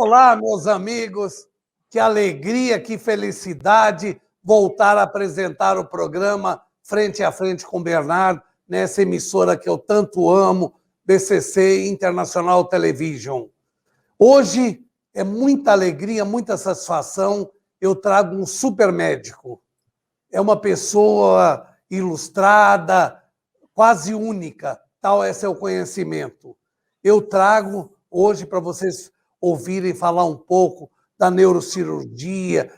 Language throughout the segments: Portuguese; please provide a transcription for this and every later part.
Olá, meus amigos, que alegria, que felicidade voltar a apresentar o programa Frente a Frente com Bernardo, nessa emissora que eu tanto amo, BCC International Television. Hoje é muita alegria, muita satisfação, eu trago um super médico. É uma pessoa ilustrada, quase única, tal é seu conhecimento. Eu trago hoje para vocês ouvirem falar um pouco da neurocirurgia,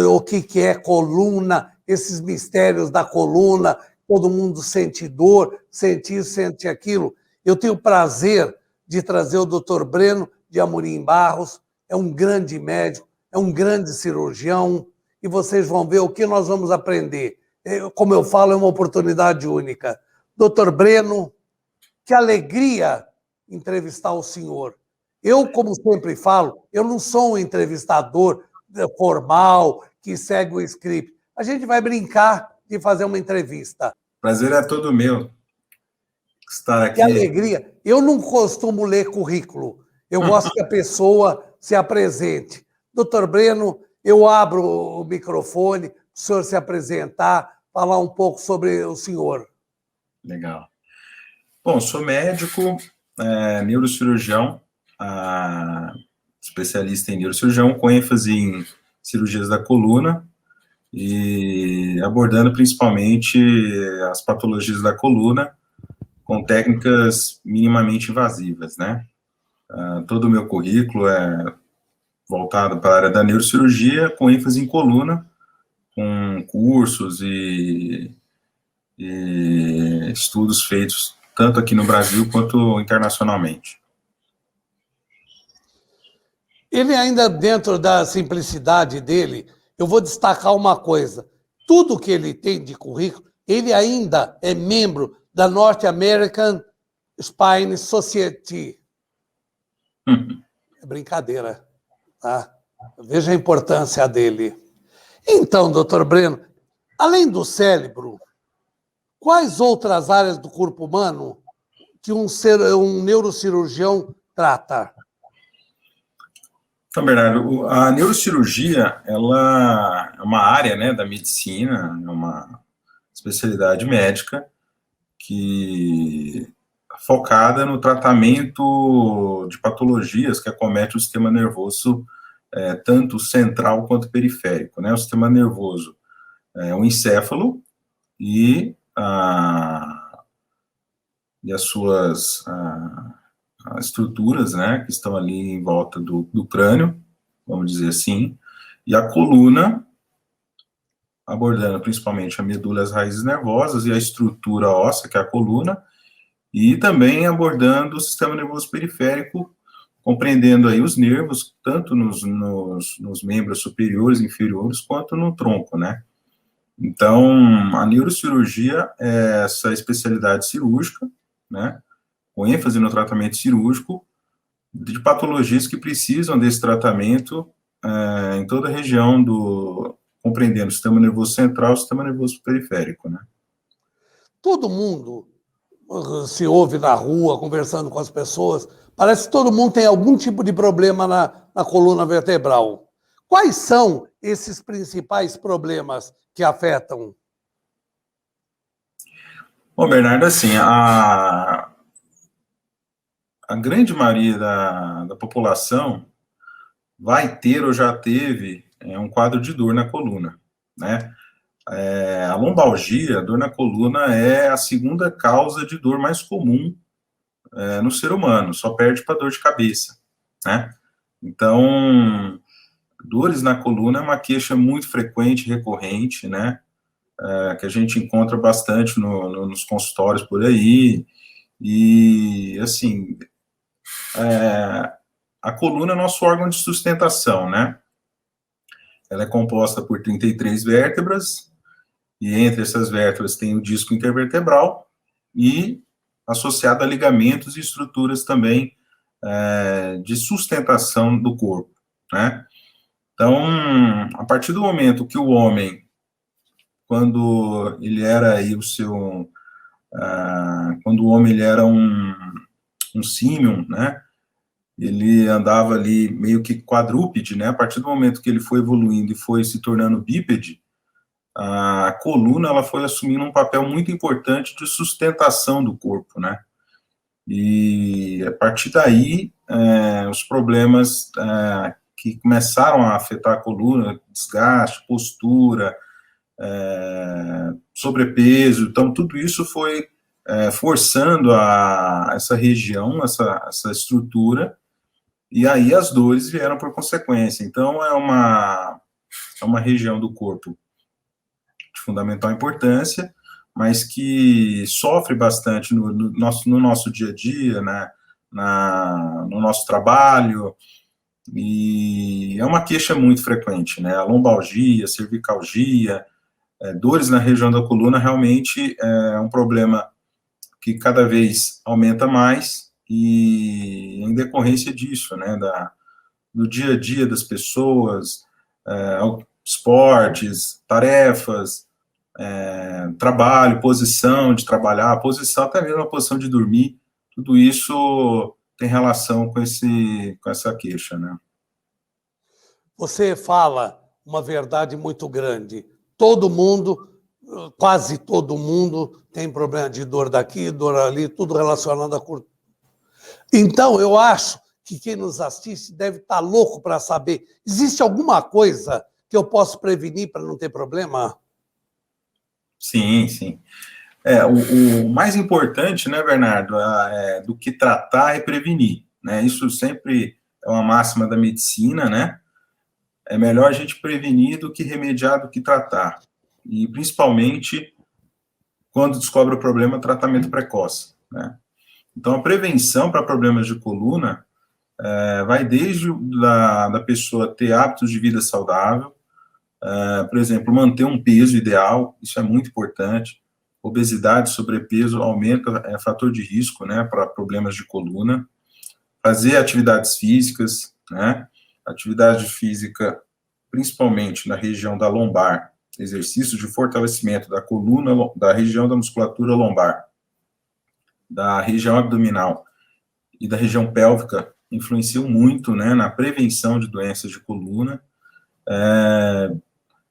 o que é coluna, esses mistérios da coluna, todo mundo sente dor, sente isso, sente aquilo. Eu tenho o prazer de trazer o Dr. Breno de Amorim Barros, é um grande médico, é um grande cirurgião, e vocês vão ver o que nós vamos aprender. Como eu falo, é uma oportunidade única. Dr. Breno, que alegria entrevistar o senhor. Eu, como sempre falo, eu não sou um entrevistador formal, que segue o script. A gente vai brincar de fazer uma entrevista. Prazer é todo meu estar aqui. Que alegria. Eu não costumo ler currículo. Eu gosto que a pessoa se apresente. Doutor Breno, eu abro o microfone para o senhor se apresentar, falar um pouco sobre o senhor. Legal. Bom, sou médico, neurocirurgião, especialista em neurocirurgião, com ênfase em cirurgias da coluna e abordando principalmente as patologias da coluna com técnicas minimamente invasivas, né? Todo o meu currículo é voltado para a área da neurocirurgia, com ênfase em coluna, com cursos e estudos feitos tanto aqui no Brasil quanto internacionalmente. Ele ainda, dentro da simplicidade dele, eu vou destacar uma coisa. Tudo que ele tem de currículo, ele ainda é membro da North American Spine Society. É brincadeira, tá? Veja a importância dele. Então, doutor Breno, além do cérebro, quais outras áreas do corpo humano que um neurocirurgião trata? Então, Bernardo, a neurocirurgia, ela é uma área, né, da medicina, é uma especialidade médica que é focada no tratamento de patologias que acometem o sistema nervoso, tanto central quanto periférico, né? O sistema nervoso é o encéfalo e as suas estruturas, né, que estão ali em volta do crânio, vamos dizer assim, e a coluna, abordando principalmente a medula e as raízes nervosas e a estrutura óssea, que é a coluna, e também abordando o sistema nervoso periférico, compreendendo aí os nervos, tanto nos membros superiores e inferiores, quanto no tronco, né. Então, a neurocirurgia é essa especialidade cirúrgica, né, com ênfase no tratamento cirúrgico de patologias que precisam desse tratamento em toda a região compreendendo o sistema nervoso central e o sistema nervoso periférico, né. Todo mundo se ouve na rua, conversando com as pessoas, parece que todo mundo tem algum tipo de problema na coluna vertebral. Quais são esses principais problemas que afetam? Bom, Bernardo, assim, a grande maioria da população vai ter ou já teve um quadro de dor na coluna, né? A lombalgia, a dor na coluna, é a segunda causa de dor mais comum no ser humano, só perde para dor de cabeça, né? Então, dores na coluna é uma queixa muito frequente, recorrente, né? Que a gente encontra bastante nos consultórios por aí, e, assim, a coluna é nosso órgão de sustentação, né? Ela é composta por 33 vértebras, e entre essas vértebras tem o disco intervertebral, e associado a ligamentos e estruturas também de sustentação do corpo, né? Então, a partir do momento que o homem, quando ele era aí quando o homem ele era um símion, né? ele andava ali meio que quadrúpede, né? A partir do momento que ele foi evoluindo e foi se tornando bípede, a coluna ela foi assumindo um papel muito importante de sustentação do corpo, né? E a partir daí, os problemas que começaram a afetar a coluna, desgaste, postura, sobrepeso, então tudo isso foi forçando essa região, essa estrutura, e aí as dores vieram por consequência. Então é uma região do corpo de fundamental importância, mas que sofre bastante no nosso dia a dia, né, no nosso trabalho, e é uma queixa muito frequente, né, a lombalgia, cervicalgia, dores na região da coluna realmente é um problema que cada vez aumenta mais, e em decorrência disso, né, do dia a dia das pessoas, esportes, tarefas, trabalho, posição de trabalhar, posição, até mesmo a posição de dormir, tudo isso tem relação com essa queixa, né? Você fala uma verdade muito grande. Todo mundo, quase todo mundo, tem problema de dor daqui, dor ali, tudo relacionado a curto. Então, eu acho que quem nos assiste deve estar louco para saber, existe alguma coisa que eu posso prevenir para não ter problema? Sim, sim. O mais importante, né, Bernardo, do que tratar é prevenir, né? Isso sempre é uma máxima da medicina, né? É melhor a gente prevenir do que remediar, do que tratar. E, principalmente, quando descobre o problema, tratamento precoce, né? Então, a prevenção para problemas de coluna vai desde da pessoa ter hábitos de vida saudável, por exemplo, manter um peso ideal, isso é muito importante. Obesidade, sobrepeso aumenta, fator de risco, né, para problemas de coluna. Fazer atividades físicas, né, atividade física, principalmente na região da lombar, exercícios de fortalecimento da coluna, da região da musculatura lombar, da região abdominal e da região pélvica, influenciam muito, né, na prevenção de doenças de coluna.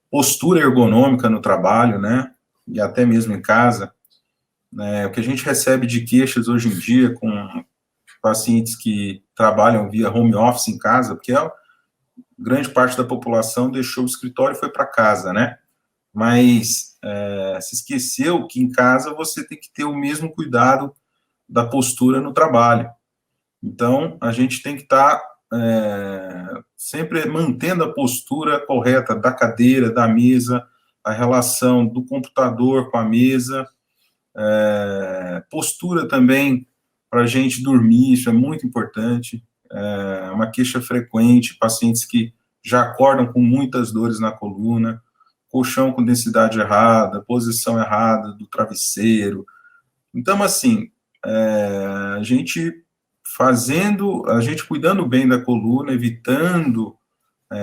Postura ergonômica no trabalho, né, e até mesmo em casa, né, o que a gente recebe de queixas hoje em dia com pacientes que trabalham via home office em casa, porque grande parte da população deixou o escritório e foi para casa, né, mas se esqueceu que em casa você tem que ter o mesmo cuidado da postura no trabalho. Então, a gente tem que estar sempre mantendo a postura correta da cadeira, da mesa, a relação do computador com a mesa, postura também para a gente dormir, isso é muito importante, uma queixa frequente, pacientes que já acordam com muitas dores na coluna, colchão com densidade errada, posição errada do travesseiro. Então, assim, a gente cuidando bem da coluna, evitando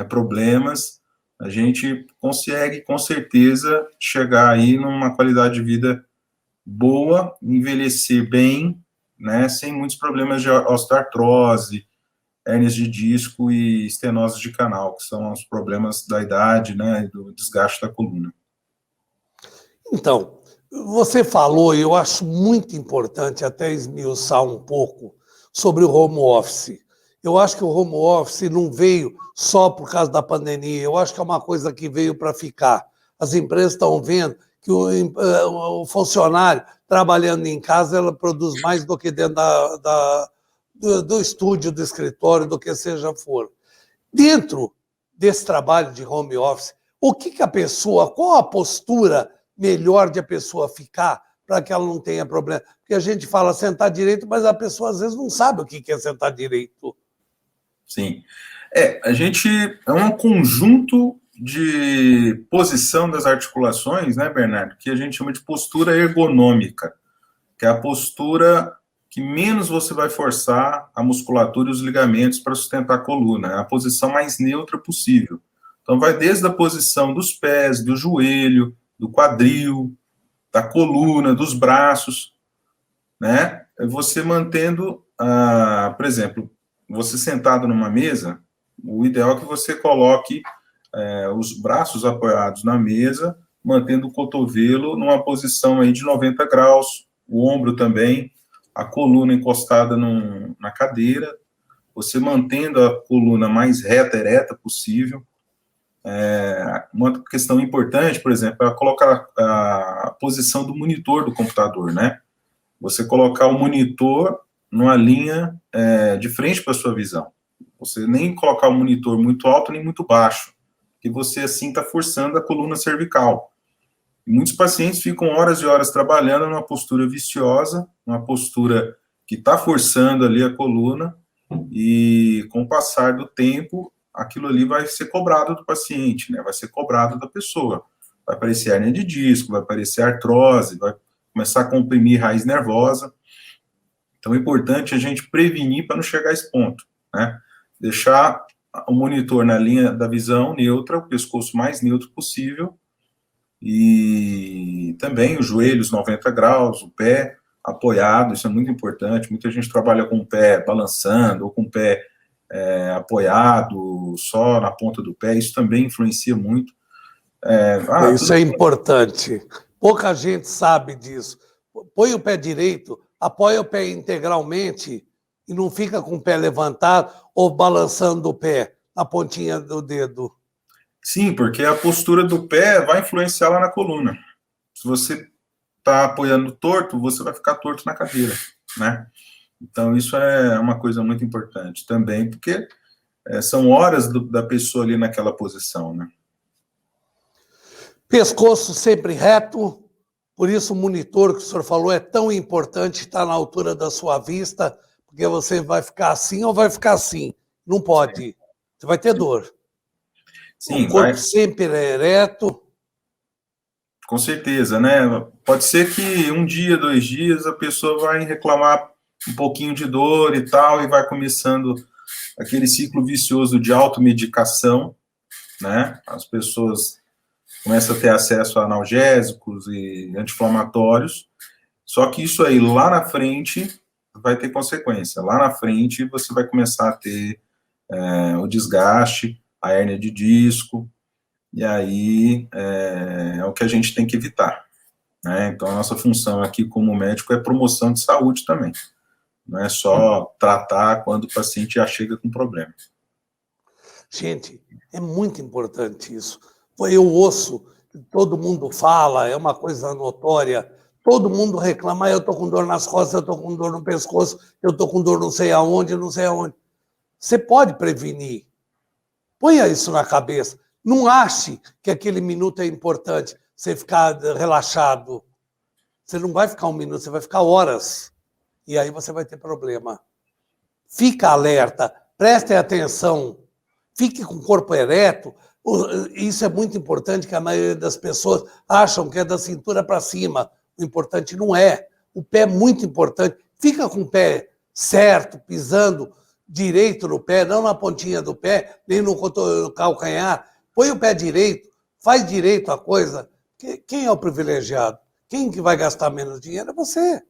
problemas, a gente consegue, com certeza, chegar aí numa qualidade de vida boa, envelhecer bem, né, sem muitos problemas de osteoartrose, hérnias de disco e estenose de canal, que são os problemas da idade, né, e do desgaste da coluna. Então, você falou, e eu acho muito importante até esmiuçar um pouco sobre o home office. Eu acho que o home office não veio só por causa da pandemia, eu acho que é uma coisa que veio para ficar. As empresas estão vendo que o funcionário trabalhando em casa, ela produz mais do que dentro do estúdio, do escritório, do que seja for. Dentro desse trabalho de home office, qual a postura melhor de a pessoa ficar para que ela não tenha problema? Porque a gente fala sentar direito, mas a pessoa às vezes não sabe o que é sentar direito. Sim. A gente é um conjunto de posição das articulações, né, Bernardo, que a gente chama de postura ergonômica, que é a postura que menos você vai forçar a musculatura e os ligamentos para sustentar a coluna, é a posição mais neutra possível. Então, vai desde a posição dos pés, do joelho, do quadril, da coluna, dos braços, né? Você mantendo, por exemplo, você sentado numa mesa, o ideal é que você coloque os braços apoiados na mesa, mantendo o cotovelo numa posição aí de 90 graus, o ombro também, a coluna encostada na cadeira, você mantendo a coluna mais reta, ereta possível. Uma questão importante, por exemplo, é colocar a posição do monitor do computador, né? Você colocar o monitor numa linha de frente para a sua visão. Você nem colocar o monitor muito alto nem muito baixo, que você, assim, está forçando a coluna cervical. E muitos pacientes ficam horas e horas trabalhando numa postura viciosa, uma postura que está forçando ali a coluna, e com o passar do tempo, aquilo ali vai ser cobrado do paciente, né? Vai ser cobrado da pessoa. Vai aparecer hérnia de disco, vai aparecer artrose, vai começar a comprimir raiz nervosa. Então, é importante a gente prevenir para não chegar a esse ponto, né? Deixar o monitor na linha da visão neutra, o pescoço mais neutro possível, e também os joelhos 90 graus, o pé apoiado, isso é muito importante. Muita gente trabalha com o pé balançando, ou com o pé apoiado só na ponta do pé, isso também influencia muito. Isso é importante. Pouca gente sabe disso. Põe o pé direito, apoia o pé integralmente e não fica com o pé levantado ou balançando o pé na pontinha do dedo. Sim, porque a postura do pé vai influenciar lá na coluna. Se você está apoiando torto, você vai ficar torto na cadeira, né? Então, isso é uma coisa muito importante também, porque são horas da pessoa ali naquela posição, né? Pescoço sempre reto, por isso o monitor que o senhor falou é tão importante, estar na altura da sua vista, porque você vai ficar assim ou vai ficar assim. Não pode. Você vai ter dor. Sim, o corpo sempre ereto. Com certeza, né? Pode ser que um dia, 2 dias, a pessoa vai reclamar um pouquinho de dor e tal, e vai começando aquele ciclo vicioso de automedicação, né? As pessoas começam a ter acesso a analgésicos e anti-inflamatórios, só que isso aí, lá na frente, vai ter consequência. Lá na frente, você vai começar a ter o desgaste, a hérnia de disco, e aí é o que a gente tem que evitar, né? Então, a nossa função aqui como médico é promoção de saúde também. Não é só tratar quando o paciente já chega com problema. Gente, é muito importante isso. Eu ouço, todo mundo fala, é uma coisa notória, todo mundo reclama, eu estou com dor nas costas, eu estou com dor no pescoço, eu estou com dor não sei aonde, não sei aonde. Você pode prevenir. Ponha isso na cabeça. Não ache que aquele minuto é importante, você ficar relaxado. Você não vai ficar 1 minuto, você vai ficar horas. E aí você vai ter problema. Fica alerta, preste atenção, fique com o corpo ereto. Isso é muito importante, que a maioria das pessoas acham que é da cintura para cima. O importante não é. O pé é muito importante. Fica com o pé certo, pisando direito no pé, não na pontinha do pé, nem no calcanhar. Põe o pé direito, faz direito a coisa. Quem é o privilegiado? Quem que vai gastar menos dinheiro é você.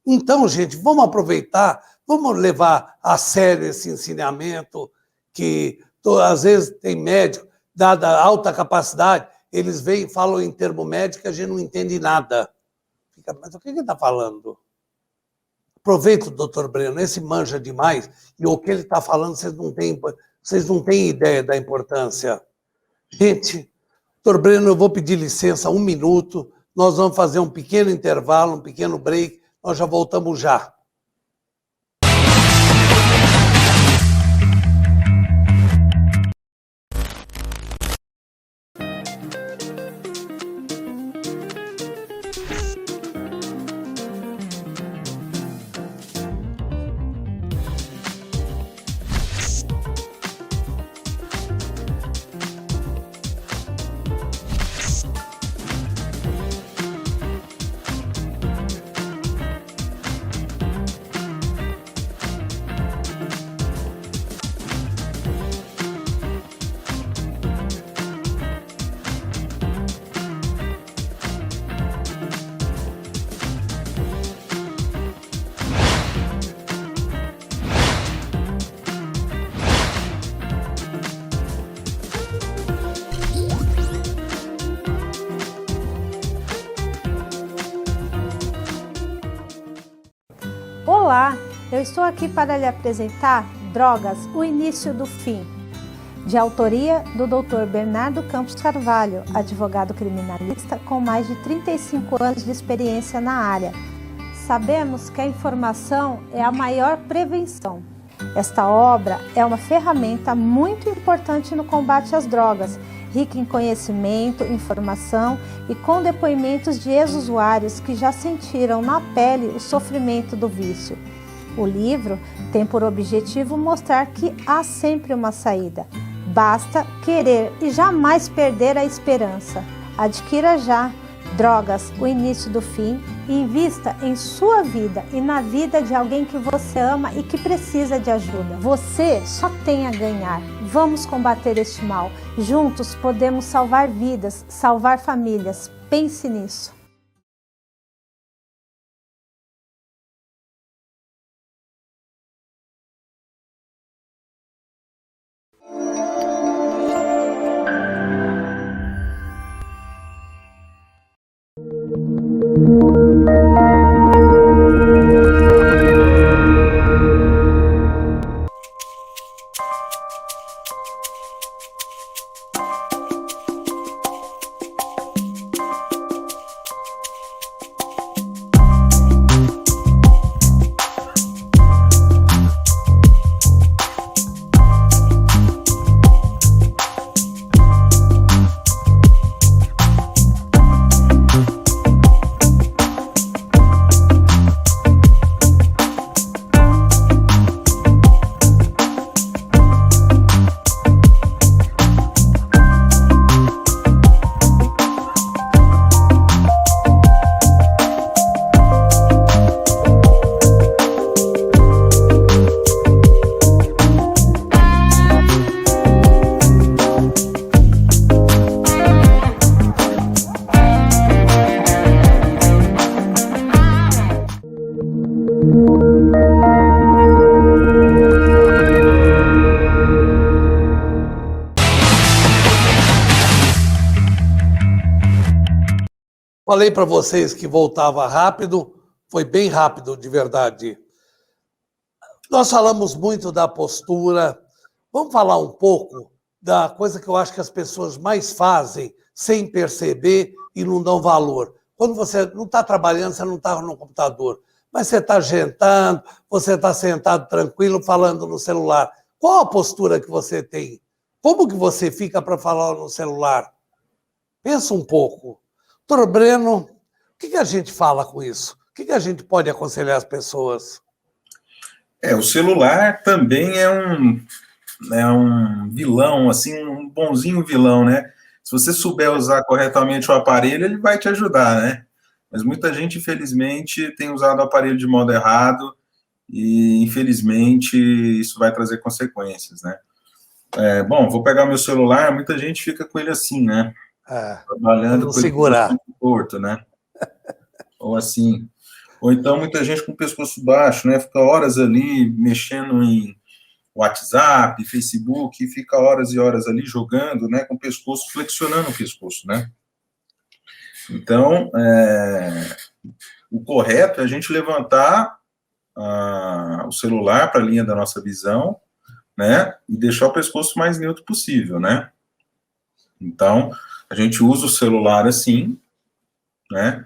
Então, gente, vamos aproveitar, vamos levar a sério esse ensinamento, que às vezes tem médico, dada a alta capacidade, eles vêm e falam em termo médico, a gente não entende nada. Mas o que ele está falando? Aproveita o doutor Breno, esse manja demais, e o que ele está falando, vocês não têm ideia da importância. Gente, doutor Breno, eu vou pedir licença 1 minuto, nós vamos fazer um pequeno intervalo, um pequeno break, nós já voltamos já. Olá, eu estou aqui para lhe apresentar Drogas, o início do fim, de autoria do Dr. Bernardo Campos Carvalho, advogado criminalista com mais de 35 anos de experiência na área. Sabemos que a informação é a maior prevenção. Esta obra é uma ferramenta muito importante no combate às drogas, rica em conhecimento, informação e com depoimentos de ex-usuários que já sentiram na pele o sofrimento do vício. O livro tem por objetivo mostrar que há sempre uma saída. Basta querer e jamais perder a esperança. Adquira já Drogas, o início do fim, e invista em sua vida e na vida de alguém que você ama e que precisa de ajuda. Você só tem a ganhar. Vamos combater este mal. Juntos podemos salvar vidas, salvar famílias. Pense nisso. Falei para vocês que voltava rápido, foi bem rápido, de verdade. Nós falamos muito da postura, vamos falar um pouco da coisa que eu acho que as pessoas mais fazem sem perceber e não dão valor. Quando você não está trabalhando, você não está no computador, mas você está jantando, você está sentado tranquilo, falando no celular. Qual a postura que você tem? Como que você fica para falar no celular? Pensa um pouco. Doutor Breno, o que a gente fala com isso? O que a gente pode aconselhar as pessoas? O celular também é um vilão, assim, um bonzinho vilão, né? Se você souber usar corretamente o aparelho, ele vai te ajudar, né? Mas muita gente, infelizmente, tem usado o aparelho de modo errado e, infelizmente, isso vai trazer consequências, né? Bom, vou pegar meu celular, muita gente fica com ele assim, né? Trabalhando com segurar. Ele torto, né? Ou assim. Ou então muita gente com o pescoço baixo, né? Fica horas ali mexendo em WhatsApp, Facebook, e fica horas e horas ali jogando, né? Com o pescoço, flexionando o pescoço, né? Então, o correto é a gente levantar o celular para a linha da nossa visão, né? E deixar o pescoço mais neutro possível, né? Então, a gente usa o celular assim, né?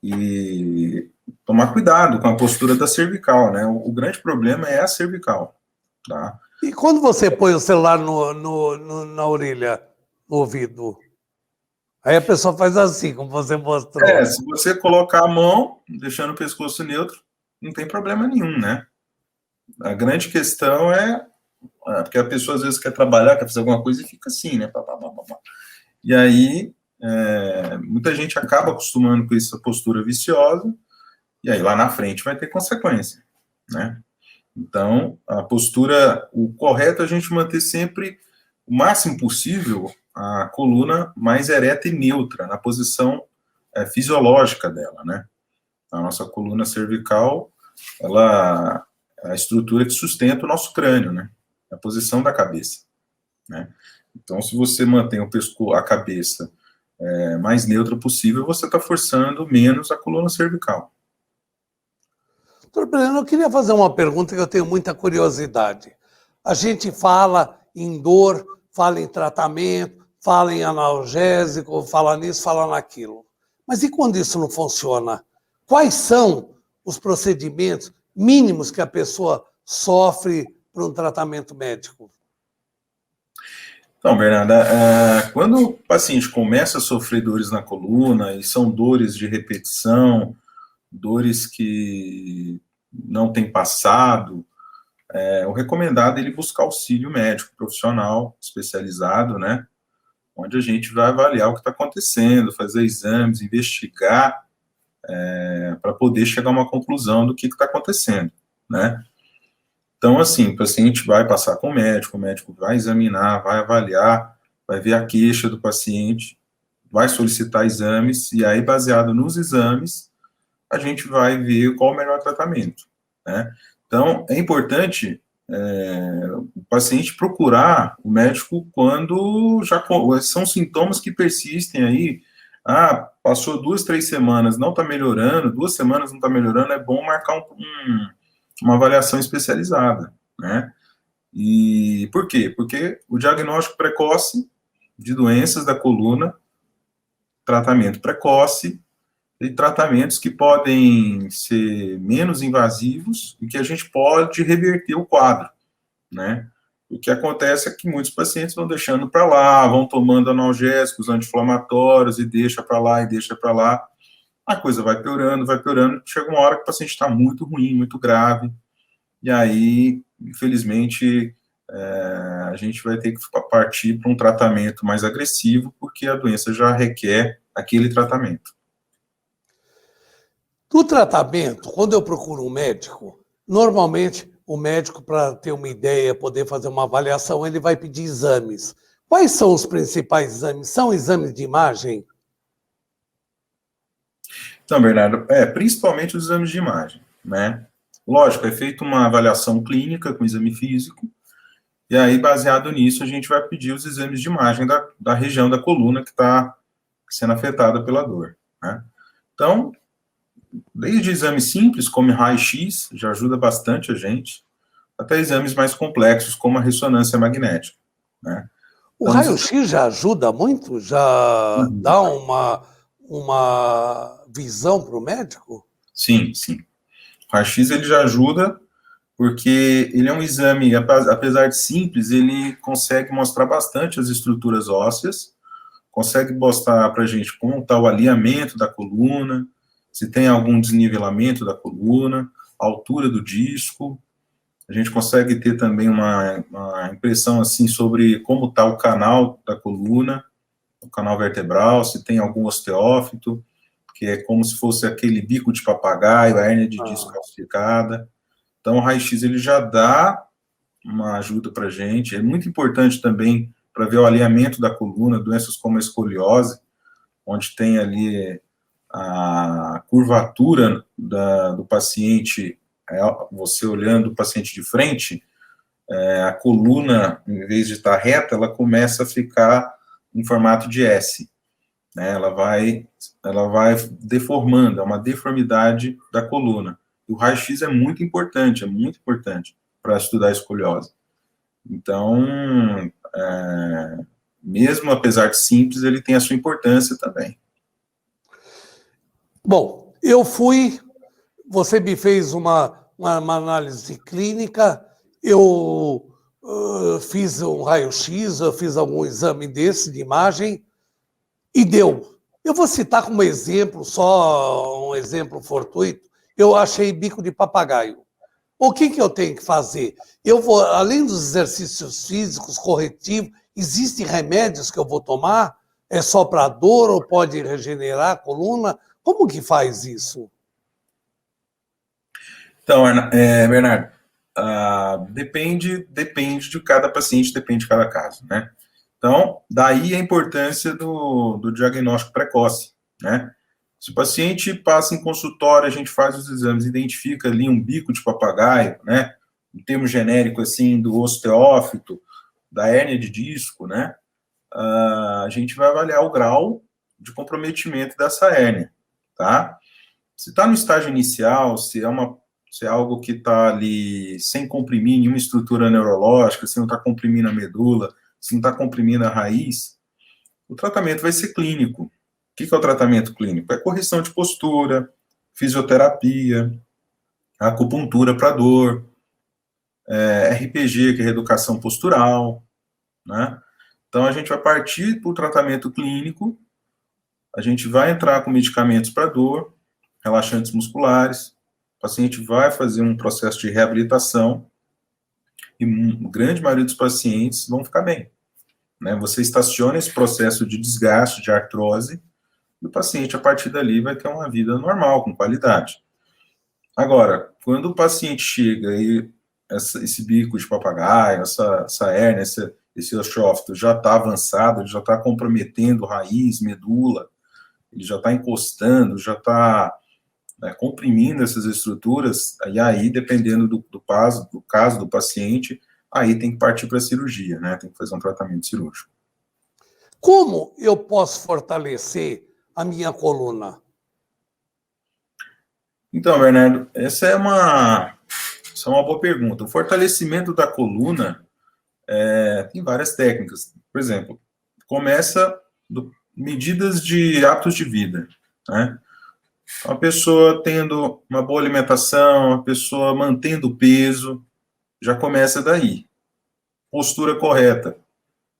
E tomar cuidado com a postura da cervical, né? O grande problema é a cervical, tá? E quando você põe o celular na orelha, no ouvido, aí a pessoa faz assim, como você mostrou. Se você colocar a mão, deixando o pescoço neutro, não tem problema nenhum, né? A grande questão porque a pessoa às vezes quer trabalhar, quer fazer alguma coisa e fica assim, né? E aí, muita gente acaba acostumando com essa postura viciosa, e aí lá na frente vai ter consequência, né? Então, a postura, o correto é a gente manter sempre, o máximo possível, a coluna mais ereta e neutra, na posição fisiológica dela, né? A nossa coluna cervical, ela é a estrutura que sustenta o nosso crânio, né? A posição da cabeça, né? Então, se você mantém a cabeça mais neutra possível, você está forçando menos a coluna cervical. Doutor Breno, eu queria fazer uma pergunta que eu tenho muita curiosidade. A gente fala em dor, fala em tratamento, fala em analgésico, fala nisso, fala naquilo. Mas e quando isso não funciona? Quais são os procedimentos mínimos que a pessoa sofre para um tratamento médico? Então, Bernarda, quando o paciente começa a sofrer dores na coluna, e são dores de repetição, dores que não têm passado, o recomendado é ele buscar auxílio médico profissional, especializado, né? Onde a gente vai avaliar o que está acontecendo, fazer exames, investigar, para poder chegar a uma conclusão do que está acontecendo, né? Então, assim, o paciente vai passar com o médico vai examinar, vai avaliar, vai ver a queixa do paciente, vai solicitar exames, e aí, baseado nos exames, a gente vai ver qual o melhor tratamento, né? Então, é importante o paciente procurar o médico quando já são sintomas que persistem aí. Passou 2, 3 semanas, não está melhorando, 2 semanas não está melhorando, é bom marcar uma avaliação especializada, né? E por quê? Porque o diagnóstico precoce de doenças da coluna, tratamento precoce, e tratamentos que podem ser menos invasivos e que a gente pode reverter o quadro, né? O que acontece é que muitos pacientes vão deixando para lá, vão tomando analgésicos, anti-inflamatórios, e deixa para lá, e deixa para lá. A coisa vai piorando, chega uma hora que o paciente está muito ruim, muito grave, e aí, infelizmente, a gente vai ter que partir para um tratamento mais agressivo, porque a doença já requer aquele tratamento. No tratamento, quando eu procuro um médico, normalmente o médico, para ter uma ideia, poder fazer uma avaliação, ele vai pedir exames. Quais são os principais exames? São exames de imagem? Então, Bernardo, principalmente os exames de imagem, né? Lógico, é feita uma avaliação clínica com exame físico, e aí, baseado nisso, a gente vai pedir os exames de imagem da região da coluna que está sendo afetada pela dor, né? Então, desde exames simples, como raio-x, já ajuda bastante a gente, até exames mais complexos, como a ressonância magnética, né? O raio-x já ajuda muito? Já dá uma visão para o médico? Sim, sim. O raio-x ele já ajuda, porque ele é um exame, apesar de simples, ele consegue mostrar bastante as estruturas ósseas, consegue mostrar para a gente como está o alinhamento da coluna, se tem algum desnivelamento da coluna, a altura do disco. A gente consegue ter também uma impressão assim sobre como está o canal da coluna, o canal vertebral, se tem algum osteófito, que é como se fosse aquele bico de papagaio, a hérnia de disco calcificada. Então, o raio-x ele já dá uma ajuda para a gente. É muito importante também para ver o alinhamento da coluna, doenças como a escoliose, onde tem ali a curvatura do paciente, você olhando o paciente de frente, a coluna, em vez de estar reta, ela começa a ficar em formato de S, né? Ela vai deformando, é uma deformidade da coluna. O raio-x é muito importante para estudar a escoliose. Então, mesmo apesar de simples, ele tem a sua importância também. Bom, você me fez uma análise clínica, eu fiz um raio-x, eu fiz algum exame desse de imagem e deu. Eu vou citar como exemplo, só um exemplo fortuito, eu achei bico de papagaio. O que eu tenho que fazer? Além dos exercícios físicos corretivos, existem remédios que eu vou tomar? É só para dor ou pode regenerar a coluna? Como que faz isso? Então, Bernardo, depende de cada paciente, depende de cada caso, né? Então, daí a importância do diagnóstico precoce, né? Se o paciente passa em consultório, a gente faz os exames, identifica ali um bico de papagaio, né? Um termo genérico, assim, do osteófito, da hérnia de disco, né? A gente vai avaliar o grau de comprometimento dessa hérnia, tá? Se está no estágio inicial, se é uma se é algo que está ali sem comprimir nenhuma estrutura neurológica, se não está comprimindo a medula, se não está comprimindo a raiz, o tratamento vai ser clínico. O que é o tratamento clínico? É correção de postura, fisioterapia, acupuntura para dor, RPG, que é reeducação postural, né? Então, a gente vai partir para o tratamento clínico, a gente vai entrar com medicamentos para dor, relaxantes musculares, o paciente vai fazer um processo de reabilitação e a grande maioria dos pacientes vão ficar bem, né? Você estaciona esse processo de desgaste, de artrose, e o paciente, a partir dali, vai ter uma vida normal, com qualidade. Agora, quando o paciente chega e esse bico de papagaio, essa hérnia, esse osteófito já está avançado, ele já está comprometendo raiz, medula, ele já está encostando, já está comprimindo essas estruturas, e aí, dependendo do caso do paciente, aí tem que partir para a cirurgia, né? Tem que fazer um tratamento cirúrgico. Como eu posso fortalecer a minha coluna? Então, Bernardo, essa é uma boa pergunta. O fortalecimento da coluna tem várias técnicas. Por exemplo, começa medidas de hábitos de vida, né? A pessoa tendo uma boa alimentação, a pessoa mantendo o peso, já começa daí. Postura correta,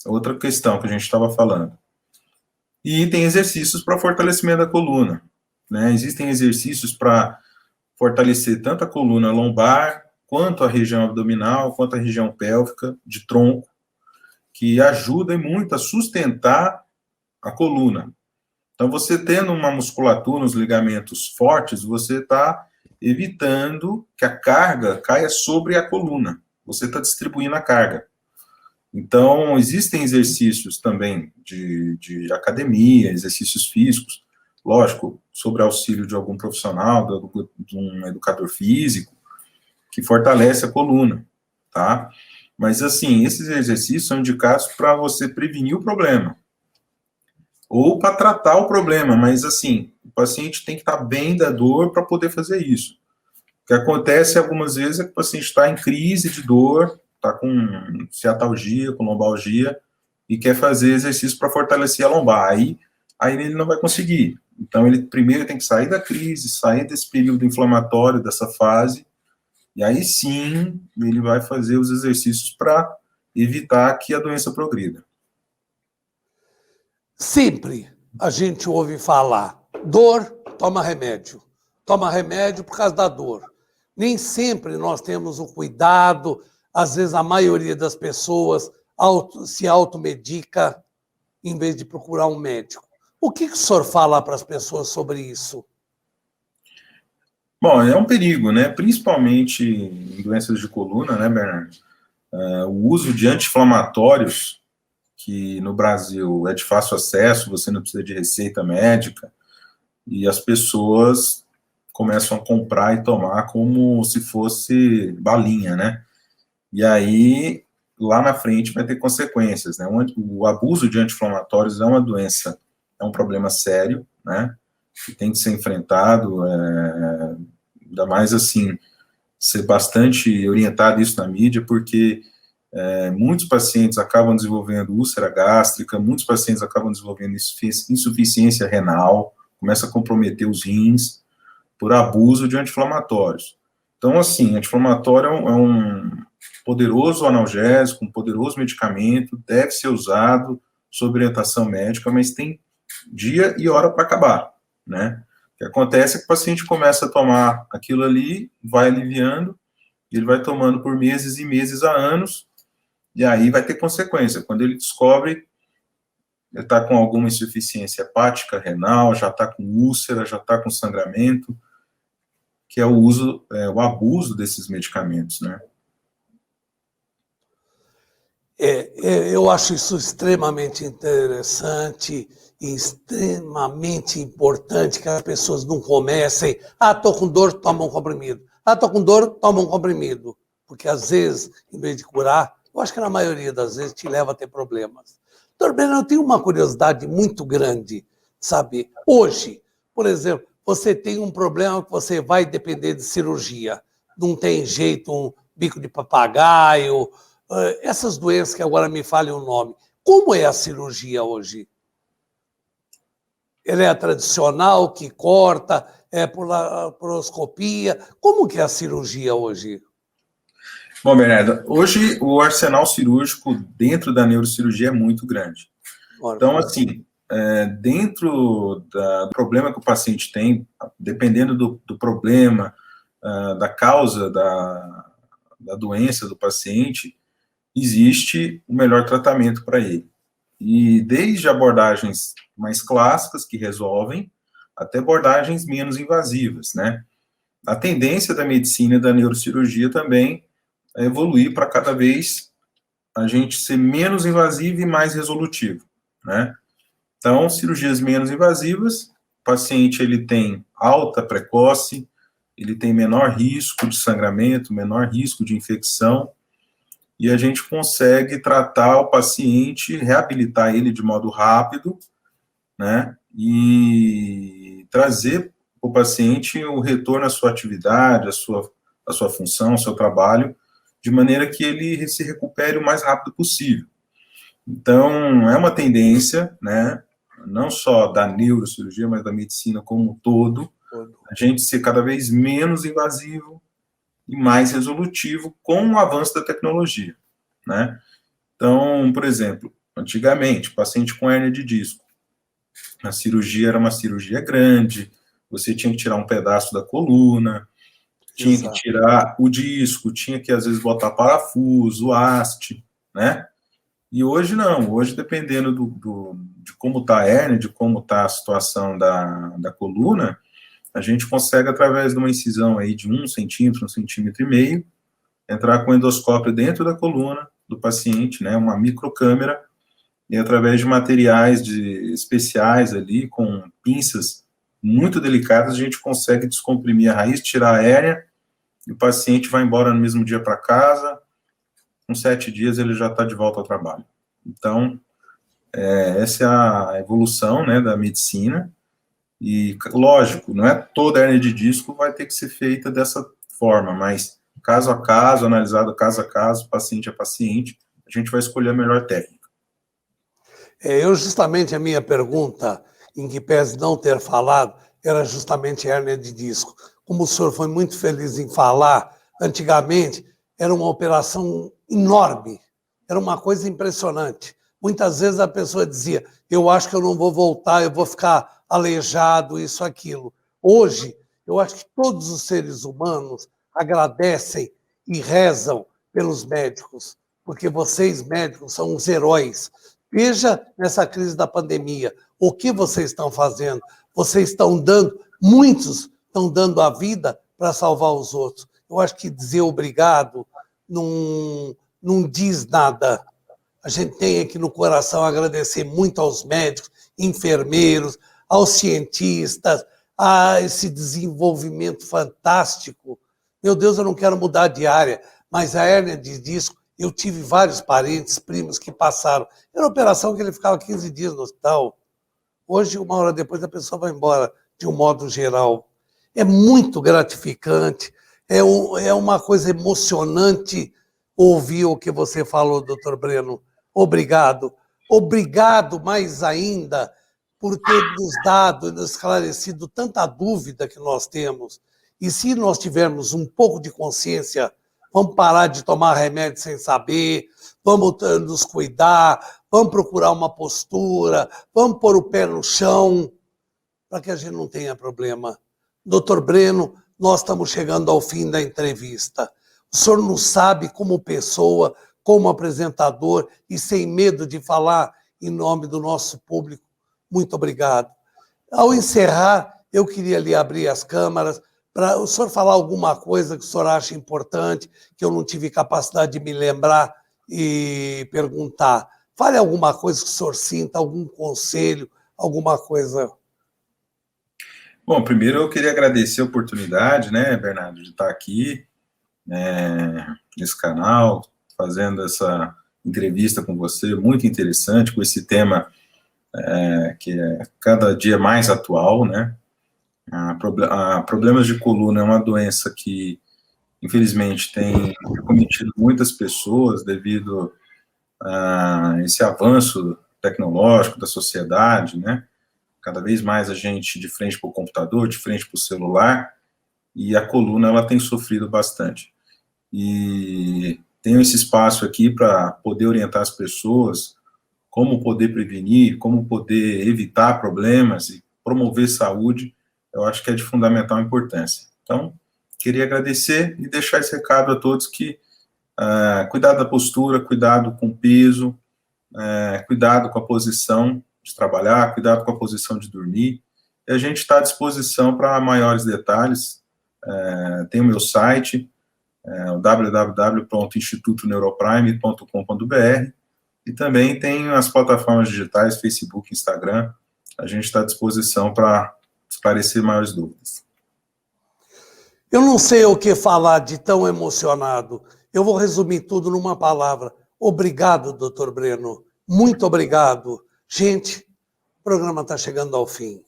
outra questão que a gente estava falando. E tem exercícios para fortalecimento da coluna, né? Existem exercícios para fortalecer tanto a coluna lombar, quanto a região abdominal, quanto a região pélvica, de tronco, que ajudam muito a sustentar a coluna. Então, você tendo uma musculatura nos ligamentos fortes, você está evitando que a carga caia sobre a coluna. Você está distribuindo a carga. Então, existem exercícios também de academia, exercícios físicos, lógico, sob auxílio de algum profissional, de um educador físico, que fortalece a coluna, tá? Mas, assim, esses exercícios são indicados para você prevenir o problema, ou para tratar o problema, mas, assim, o paciente tem que estar bem da dor para poder fazer isso. O que acontece algumas vezes é que o paciente está em crise de dor, está com ciatalgia, com lombalgia, e quer fazer exercício para fortalecer a lombar. Aí ele não vai conseguir. Então, ele primeiro tem que sair da crise, sair desse período inflamatório, dessa fase, e aí sim ele vai fazer os exercícios para evitar que a doença progrida. Sempre a gente ouve falar, dor, toma remédio. Toma remédio por causa da dor. Nem sempre nós temos o cuidado, às vezes a maioria das pessoas se automedica em vez de procurar um médico. O que o senhor fala para as pessoas sobre isso? Bom, é um perigo, né? Principalmente em doenças de coluna, né, Bernardo? O uso de anti-inflamatórios, que no Brasil é de fácil acesso, você não precisa de receita médica, e as pessoas começam a comprar e tomar como se fosse balinha, né? E aí, lá na frente, vai ter consequências, né? O abuso de anti-inflamatórios é uma doença, é um problema sério, né? Que tem que ser enfrentado, ainda mais assim, ser bastante orientado isso na mídia, porque muitos pacientes acabam desenvolvendo úlcera gástrica, muitos pacientes acabam desenvolvendo insuficiência renal, começa a comprometer os rins por abuso de anti-inflamatórios. Então, assim, anti-inflamatório é um poderoso analgésico, um poderoso medicamento, deve ser usado sob orientação médica, mas tem dia e hora para acabar, né? O que acontece é que o paciente começa a tomar aquilo ali, vai aliviando, ele vai tomando por meses e meses a anos, e aí vai ter consequência. Quando ele descobre, ele está com alguma insuficiência hepática, renal, já está com úlcera, já está com sangramento, que é o abuso desses medicamentos, né? Eu acho isso extremamente interessante e extremamente importante que as pessoas não comecem. Estou com dor, toma um comprimido. Estou com dor, toma um comprimido. Porque às vezes, em vez de curar, eu acho que na maioria das vezes te leva a ter problemas. Doutor Breno, eu tenho uma curiosidade muito grande, sabe? Hoje, por exemplo, você tem um problema que você vai depender de cirurgia. não tem jeito, um bico de papagaio, essas doenças que agora me falem o nome. Como é a cirurgia hoje? Ela é a tradicional, que corta, é por laparoscopia? Como que é a cirurgia hoje? Bom, Bernardo, hoje o arsenal cirúrgico dentro da neurocirurgia é muito grande. Então, assim, dentro do problema que o paciente tem, dependendo do problema, da causa da doença do paciente, existe o melhor tratamento para ele. E desde abordagens mais clássicas, que resolvem, até abordagens menos invasivas, né? A tendência da medicina e da neurocirurgia também é evoluir para cada vez a gente ser menos invasivo e mais resolutivo, né? Então, cirurgias menos invasivas, o paciente ele tem alta precoce, ele tem menor risco de sangramento, menor risco de infecção, e a gente consegue tratar o paciente, reabilitar ele de modo rápido, né, e trazer o paciente o retorno à sua atividade, à sua função, ao seu trabalho, de maneira que ele se recupere o mais rápido possível. Então, é uma tendência, né, não só da neurocirurgia, mas da medicina como um todo, a gente ser cada vez menos invasivo e mais resolutivo com o avanço da tecnologia, né? Então, por exemplo, antigamente, paciente com hérnia de disco, a cirurgia era uma cirurgia grande, você tinha que tirar um pedaço da coluna, tinha que tirar o disco, tinha que, às vezes, botar parafuso, haste, né? E hoje não, hoje, dependendo de como está a hérnia, de como está a situação da coluna, a gente consegue, através de uma incisão aí de 1 centímetro, 1,5 centímetros, entrar com o endoscópio dentro da coluna do paciente, né, uma microcâmera, e através de materiais especiais ali, com pinças muito delicadas, a gente consegue descomprimir a raiz, tirar a hérnia, e o paciente vai embora no mesmo dia para casa, com 7 dias ele já está de volta ao trabalho. Então, essa é a evolução, né, da medicina. E, lógico, não é toda hérnia de disco vai ter que ser feita dessa forma, mas caso a caso, analisado caso a caso, paciente a paciente, a gente vai escolher a melhor técnica. Justamente a minha pergunta, em que pese não ter falado, era justamente hérnia de disco. Como o senhor foi muito feliz em falar, antigamente era uma operação enorme, era uma coisa impressionante. Muitas vezes a pessoa dizia, eu acho que eu não vou voltar, eu vou ficar aleijado, isso, aquilo. Hoje, eu acho que todos os seres humanos agradecem e rezam pelos médicos, porque vocês, médicos, são os heróis. Veja nessa crise da pandemia, o que vocês estão fazendo? Vocês estão dando, muitos estão dando a vida para salvar os outros. Eu acho que dizer obrigado não diz nada. A gente tem aqui no coração agradecer muito aos médicos, enfermeiros, aos cientistas, a esse desenvolvimento fantástico. Meu Deus, eu não quero mudar de área, mas a hérnia de disco, eu tive vários parentes, primos que passaram. Era uma operação que ele ficava 15 dias no hospital. Hoje, 1 hora depois, a pessoa vai embora, de um modo geral. É muito gratificante, é uma coisa emocionante ouvir o que você falou, doutor Breno. Obrigado. Obrigado mais ainda por ter nos dado e nos esclarecido tanta dúvida que nós temos. E se nós tivermos um pouco de consciência, vamos parar de tomar remédio sem saber, vamos nos cuidar, vamos procurar uma postura, vamos pôr o pé no chão, para que a gente não tenha problema. Doutor Breno, nós estamos chegando ao fim da entrevista. O senhor nos sabe como pessoa, como apresentador e sem medo de falar em nome do nosso público. Muito obrigado. Ao encerrar, eu queria lhe abrir as câmaras para o senhor falar alguma coisa que o senhor acha importante, que eu não tive capacidade de me lembrar e perguntar. Fale alguma coisa que o senhor sinta, algum conselho, alguma coisa. Bom, primeiro eu queria agradecer a oportunidade, né, Bernardo, de estar aqui nesse canal, fazendo essa entrevista com você, muito interessante, com esse tema que é cada dia mais atual, né? Problemas de coluna é uma doença que infelizmente, tem cometido muitas pessoas devido a esse avanço tecnológico da sociedade, né? Cada vez mais a gente de frente para o computador, de frente para o celular, e a coluna, ela tem sofrido bastante. E tenho esse espaço aqui para poder orientar as pessoas como poder prevenir, como poder evitar problemas e promover saúde, eu acho que é de fundamental importância. Então, queria agradecer e deixar esse recado a todos que cuidado da postura, cuidado com o peso, cuidado com a posição de trabalhar, cuidado com a posição de dormir. E a gente está à disposição para maiores detalhes. Tem o meu site, www.institutoneuroprime.com.br, e também tem as plataformas digitais, Facebook, Instagram. A gente está à disposição para esclarecer maiores dúvidas. Eu não sei o que falar de tão emocionado. Eu vou resumir tudo numa palavra. Obrigado, doutor Breno. Muito obrigado. Gente, o programa está chegando ao fim.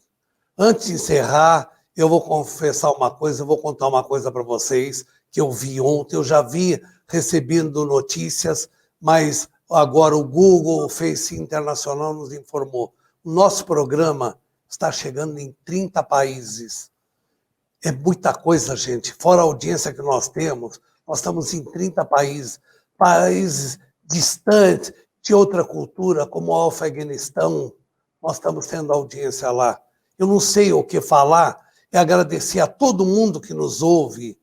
Antes de encerrar, eu vou confessar uma coisa, eu vou contar uma coisa para vocês que eu vi ontem. Eu já vi recebendo notícias, mas agora o Google, o Face Internacional nos informou. O nosso programa está chegando em 30 países. É muita coisa, gente. Fora a audiência que nós temos, nós estamos em 30 países. Países distantes, de outra cultura, como o Afeganistão, nós estamos tendo audiência lá. Eu não sei o que falar, é agradecer a todo mundo que nos ouve.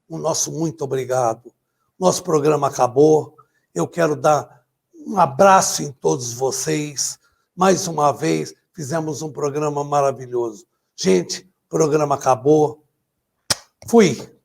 O nosso muito obrigado. Nosso programa acabou. Eu quero dar um abraço em todos vocês. Mais uma vez, fizemos um programa maravilhoso. Gente, o programa acabou. Fui.